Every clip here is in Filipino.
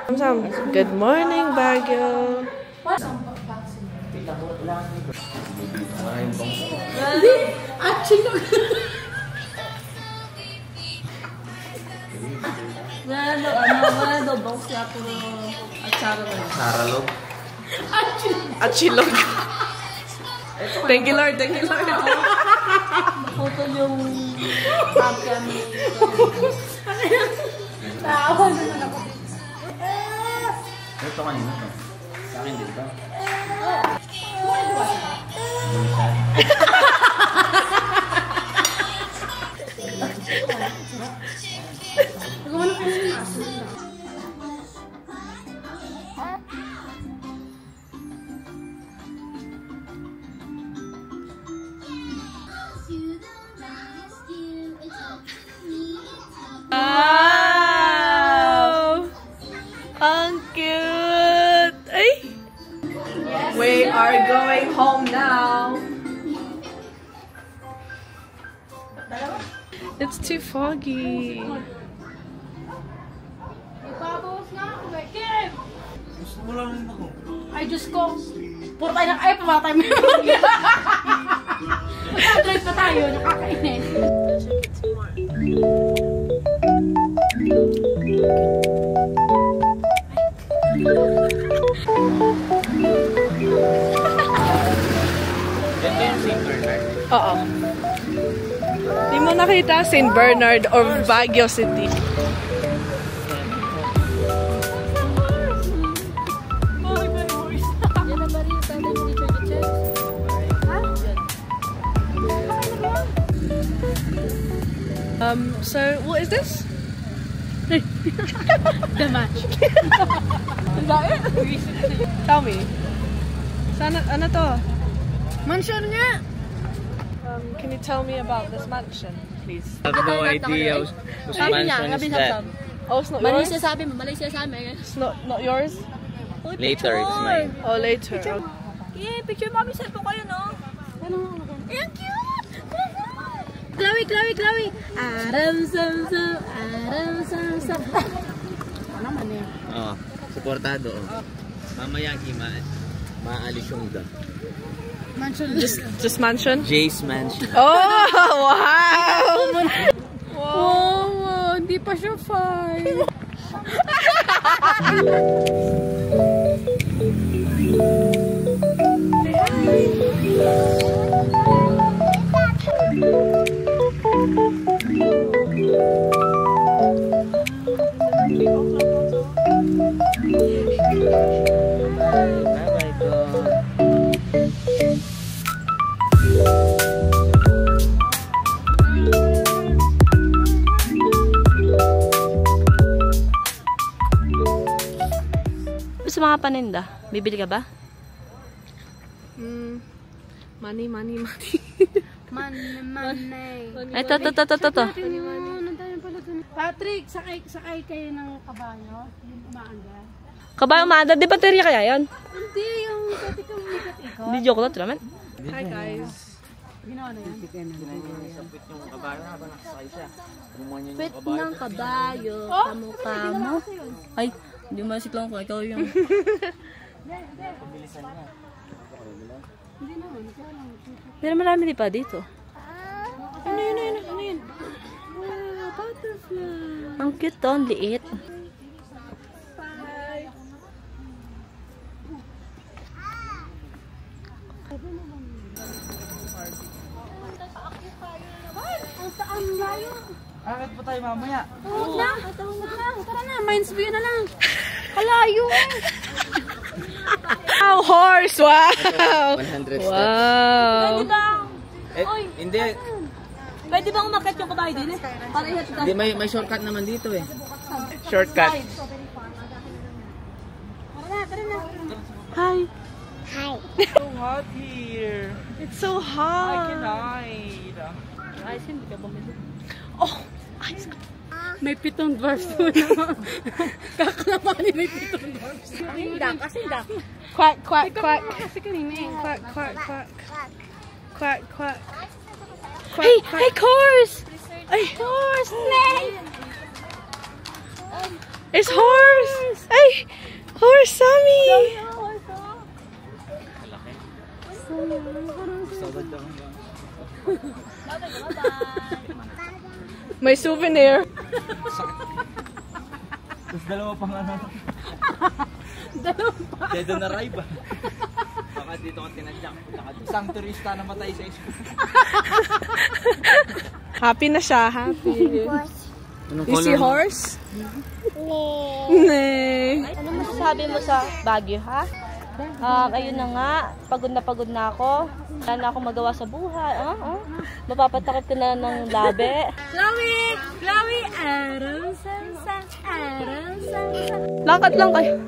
Good morning, Baguio. Achilog. Thank you, Lord. Thank you, Lord. Photo yung champion ni Tawa naman ako. Ito kanina to. Sa akin din to. Wow! Ang cute! Ay! We are going home now. It's too foggy. Ipabawas na ako, Kim! Gusto mo lang ako. Ay, Diyos ko. Puro tayo ng ay, pamatay mo yung mag-drive pa tayo, nakakainis. Ganda yung St. Bernard. Oo. Di mo nakita St. Bernard or Baguio City. So what is this? The match. Is that it? Tell me. Sana, ano to? Mansion nga! Can you tell me about this mansion, please? I have no idea whose mansion is that. Oh, it's not Mali yours? siya sabi mo, mali siya sabi. It's not yours? Later, it's mine. Oh, later. Yeah, picture mami cellphone kayo, no? Ang cute! Chloe, Chloe, Chloe! Aram sam sam, aram sam sam. Ano naman eh? Oo. Supportado. Mamaya maalis yung da. Mansion. Just mansion? Jay's Mansion. Oh, wow! Oh, hindi pa siya fine. Bye-bye ko. Sa mga paninda, bibili ka ba? Money. Money. Ay, to. Patrick, sakay kayo ng kabayo, yung umaanda. Kabayang maanda, di baterya kaya yan? Hindi, yung pati kang ikot-ikot. Hindi joke lang, naman. Hi guys. Ginawa na yan. Sapit yung kabayo habang nakasakay siya. Pet ng kabayo, kamo-kamo. Ay, hindi mo masiklang ko, ikaw yung... Pabilisan niya. Hindi naman, ikaw lang. Pero marami di pa dito. Ano yun? Wow, butterfly. Ang cute to, ang liit. Ang layo. Akit po tayo mamaya. Huwag na. Tara na, Minds View na lang. Kalayo. Wow, horse! Wow! 100 steps. Wow! Pwede ba? Hindi. Pwede bang umakyat yung kabayo din eh? Para ihat ka. Hindi, may shortcut naman dito eh. Shortcut. Tara na. Hi. It's so hot here. It's so hot. hide. Ay, hindi ka bumili. Oh, ice. May 7 dwarfs doon. Kakalamanin may 7 dwarfs. Asindak. Quack, quack, quack. Kasi kanina eh. Quack, quack, quack. Quack, quack. Hey, hey, horse! Ay, Horse! Snake! it's horse! Ay! Horse, Sammy! May souvenir. Tapos dalawa pang ano. Dalawa pa. Dead on arrive ba? Baka dito ka tinadyak. Isang turista na matay sa school. Happy na siya, happy. You see horse? Nee. Ano masasabi mo sa Baguio, ha? Ayun na nga, pagod na ako. Wala na ako magawa sa buhay. Mapapatakot ka na ng labi. Chloe! Chloe! Araw, sansa, araw, sansa. Lakad lang kayo.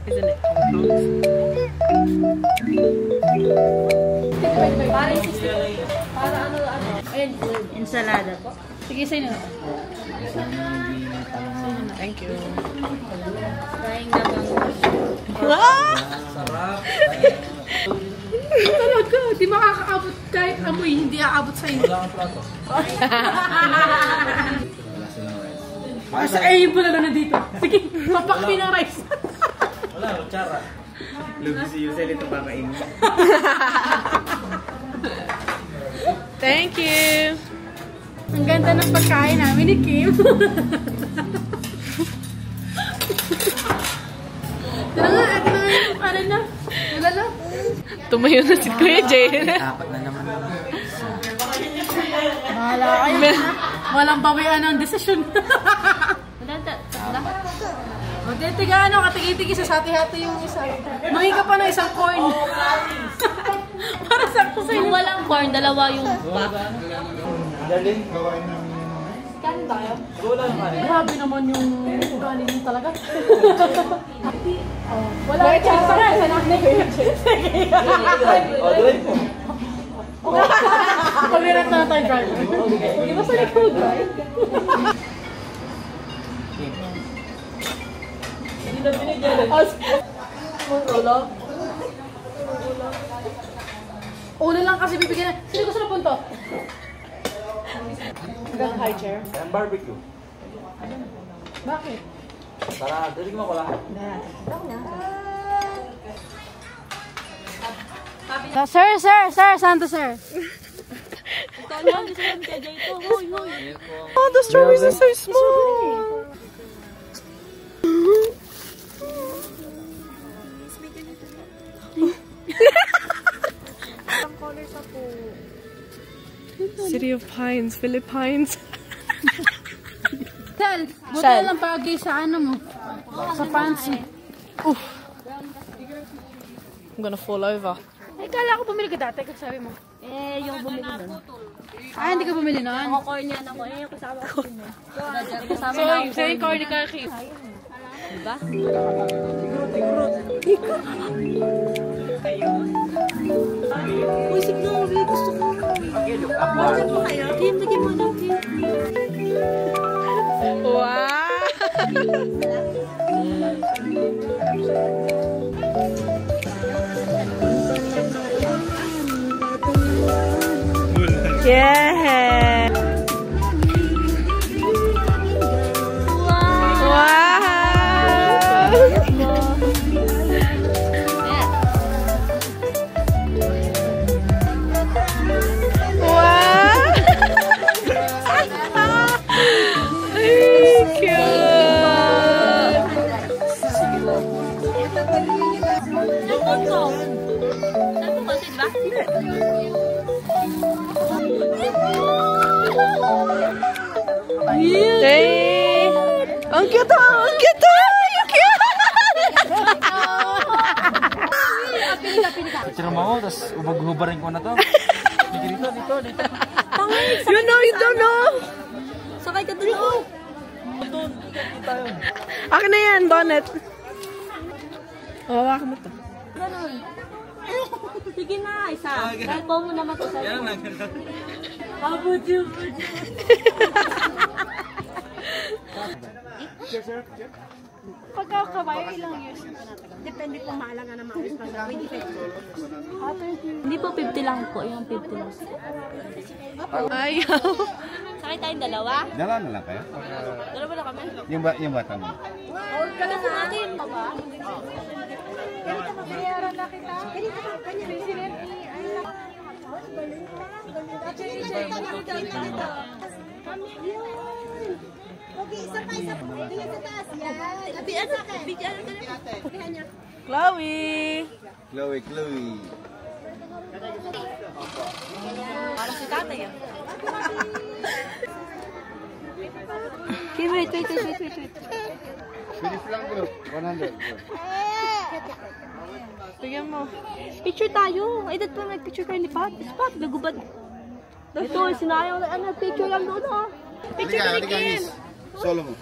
Isn't it? Para ano. Ayun, ensalada po. Sige, sa'yo na. Thank you. Daing na bang. Sarap. Talaga, di makakaabot kahit amoy, hindi aabot sa inyo. Wala kang plato. Yung pala na nandito. Sige, papakti ng rice. Wala, kutsara. Lugi si Yusel ito kakainin. Thank you. Ang ganda ng pagkain namin ni Kim. Ano na? Wala na? Tumayo na si Kuya Jane. Apat na naman. Bahala kayo. Walang bawian ng desisyon. O, tiga ano, katigi-tigi sa hati-hati yung isa. Mangin ka pa ng isang corn. Para sakto sa inyo. Walang corn, dalawa yung pack. Darling? Kanin tayo? Wala yung kanin. Grabe naman yung ugali niyo talaga. Wala yung chance na sa nakin. O, drive mo. Pag-irat na tayo driver. Di ba sa likod, right? Hindi na binigyan. Ulo? Ulo lang kasi bibigyan na. Sino gusto na punto? High chair. Ang barbecue. Bakit? Tara, dali mo ko lahat. Sir, Santo sir. Oh, the strawberries are so small. City of Pines, Philippines. Sel, buta lang pagay sa ano mo. Sa pants mo. I'm gonna fall over. Ay, kala ko bumili ka dati, kasi sabi mo. Yung bumili doon. Hindi ka bumili noon? Ako corny yan ako. Kasama ko din eh. Kasama na ako. Sa'yo corny ka, Keith. Diba? Uy, sige na, gusto ko. Bakit mo kayo? Kim, lagyan mo lang, Kim. Wow! Yeah! Hey! Ang cute ah! Ang cute ah! Ang cute! Picture mo ako, tapos ubag-hubarin ko na to. Dito. You know, you don't know! Sakay ka doon. Akin na yan, bonnet. Hawakan mo to. Ganun. Sige na, isa. Kalbo mo naman ito sa'yo. Yan lang, ganun. Abuju. Pagkakabayo, ilang years na natagal? depende kung maalaga na maayos pa sa 25. Hindi po 50 lang po, yung 50 lang. Ayaw. Sakay tayong dalawa? Dala na lang kayo? Dalawa na kami? Yung bata mo. Kami sa natin pa ba? Bayaran na kita. Ganito ka, ganyan. Okay, isa pa. Ganyan sa taas. Yan. Chloe! Chloe. Para si tatay ah. Okay, wait. Bilis lang bro. 100. Bigyan mo. Picture tayo. Ay, dad pa nag-picture kayo ni Pat. Pat, nagubad. Ito, sinayang na picture lang doon ha. Picture ka ni Kim. Solo mo.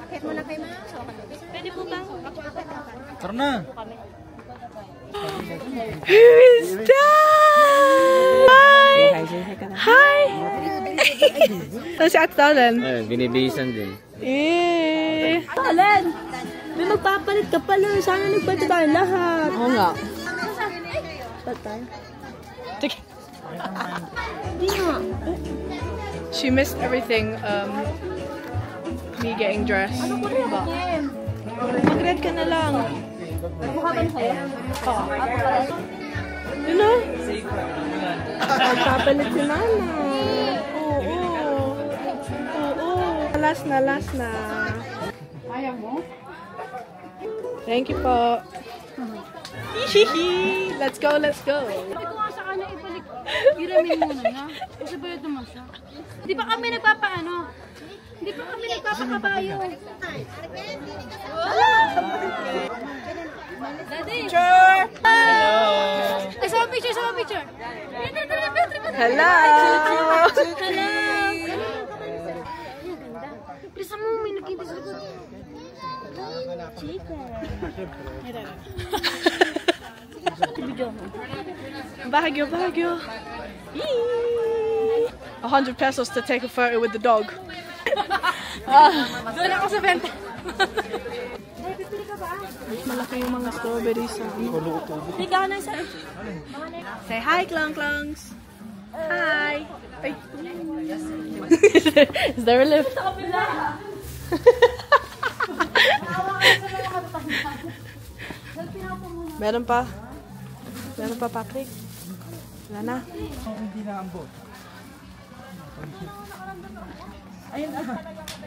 Akit mo na kayo ma. Pwede po bang? Tara na. Who is that? Hi! Ano si Ate Talen? Ayun, binibisan din. Talen! May magpapalit ka pala. Sana nagpalit tayo lahat. Oo nga. Ba't tayo? Hindi nga. She missed everything. Me getting dressed. Ano ko rin ba? Mag-red ka na lang. Mukha ba sa'yo? Oo. You know? Magpapalit si Mama. Oo. Last na. Ayaw mo? Thank you po. Hihihi! Let's go. Hindi ko nga sa kanya ibalik. Iramin muna na. Kasi ba yun naman siya? Di ba kami nagpapaano? Di ba kami nagpapakabayo? Sure! Ay, sama picture. Hello! Bisa mo, may nakita sa likod. Baguio. 100 pesos to take a photo with the dog. Doon ako sa benta. Malaki yung mga strawberries sa Hindi ka na isa. Say hi, Clongs. Hi. Ay. Is there a lift? Meron pa, Patrick. Wala na. Hindi na ang boat.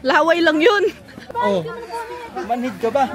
Laway lang yun. Oh, manhid ka ba?